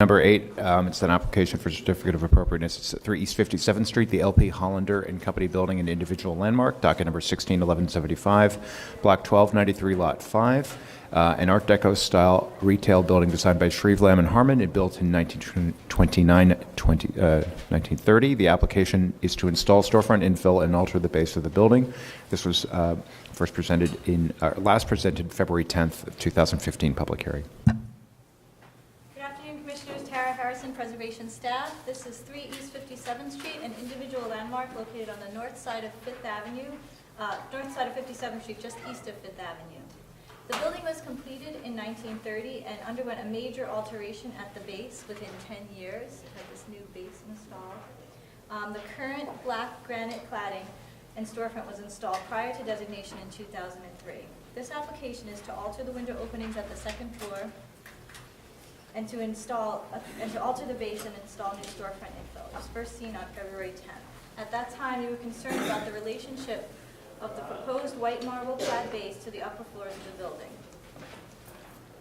Number 8, it's an application for certificate of appropriateness. It's at 3 East 57th Street, the LP Hollander and Company building, an individual landmark, docket number 161175, block 1293, lot 5, an Art Deco style retail building designed by Shreve Lamb and Harmon and built in 1930. The application is to install storefront infill and alter the base of the building. This was last presented February 10th of 2015 public hearing. Preservation staff. This is 3 East 57th Street, an individual landmark located on the north side of 57th Street, just east of Fifth Avenue. The building was completed in 1930 and underwent a major alteration at the base within 10 years. It had this new base installed. The current black granite cladding and storefront was installed prior to designation in 2003. This application is to alter the window openings at the second floor and to alter the base and install new storefront info. It was first seen on February 10th. At that time, we were concerned about the relationship of the proposed white marble clad base to the upper floors of the building.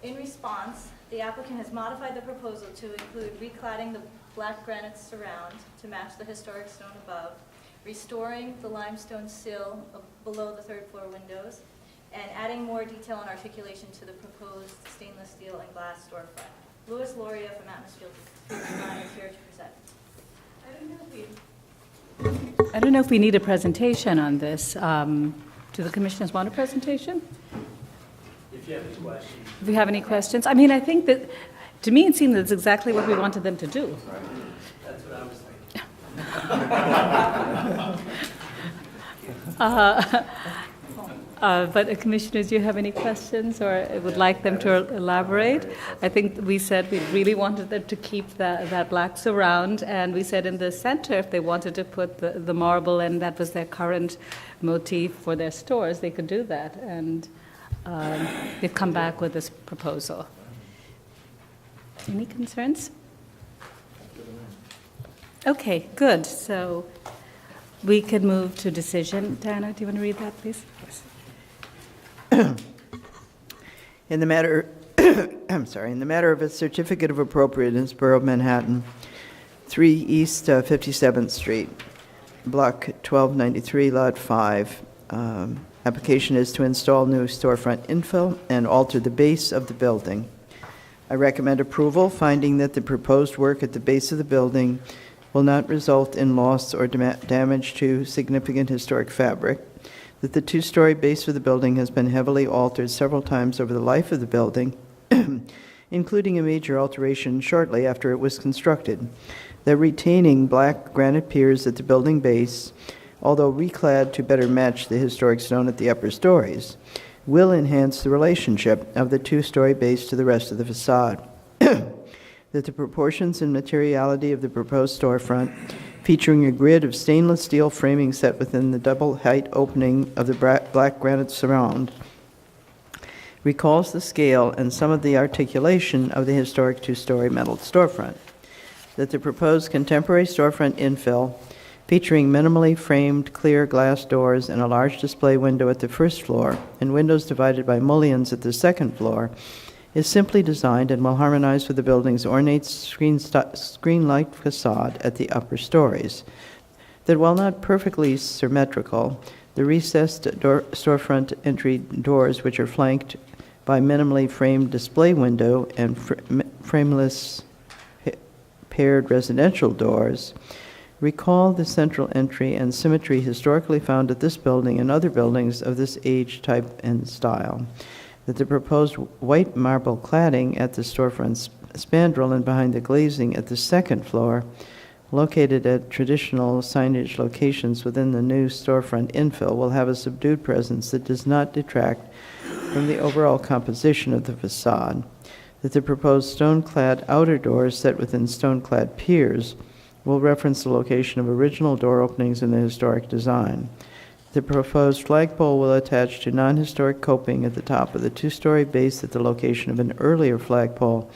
In response, the applicant has modified the proposal to include recladding the black granite surround to match the historic stone above, restoring the limestone sill below the third floor windows, and adding more detail and articulation to the proposed stainless steel and glass storefront. Louis Loria from Atmosphere Design is here to present. I don't know if we need a presentation on this. Do the commissioners want a presentation? If you have any questions. If you have any questions. I mean, I think that, to me, it seemed that's exactly what we wanted them to do. That's what I was thinking. But commissioners, do you have any questions or would like them to elaborate? I think we said we really wanted them to keep that black surround, and we said in the center if they wanted to put the marble, and that was their current motif for their stores, they could do that. And they've come back with this proposal. Any concerns? Okay, good. So we could move to decision. Diana, do you want to read that, please? In the matter of a certificate of appropriateness, Borough of Manhattan, 3 East 57th Street, block 1293, lot 5. Application is to install new storefront infill and alter the base of the building. I recommend approval, finding that the proposed work at the base of the building will not result in loss or damage to significant historic fabric, that the two-story base of the building has been heavily altered several times over the life of the building, including a major alteration shortly after it was constructed, that retaining black granite piers at the building base, although reclad to better match the historic stone at the upper stories, will enhance the relationship of the two-story base to the rest of the facade, that the proportions and materiality of the proposed storefront, featuring a grid of stainless steel framing set within the double height opening of the black granite surround, recalls the scale and some of the articulation of the historic two-story metal storefront, that the proposed contemporary storefront infill, featuring minimally framed clear glass doors and a large display window at the first floor and windows divided by mullions at the second floor, is simply designed and will harmonize with the building's ornate screen-like facade at the upper stories. That while not perfectly symmetrical, the recessed storefront entry doors, which are flanked by minimally framed display window and frameless paired residential doors, recall the central entry and symmetry historically found at this building and other buildings of this age, type, and style. That the proposed white marble cladding at the storefront spandrel and behind the glazing at the second floor, located at traditional signage locations within the new storefront infill, will have a subdued presence that does not detract from the overall composition of the facade. That the proposed stone-clad outer doors set within stone-clad piers will reference the location of original door openings in the historic design. The proposed flagpole will attach to non-historic coping at the top of the two-story base at the location of an earlier flagpole,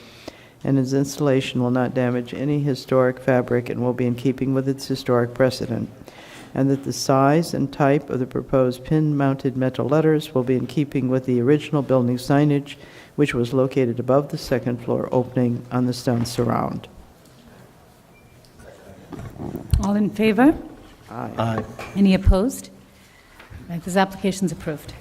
and its installation will not damage any historic fabric and will be in keeping with its historic precedent. and that the size and type of the proposed pin-mounted metal letters will be in keeping with the original building signage, which was located above the second-floor opening on the stone surround. All in favor? Aye. Any opposed? Right, this application's approved.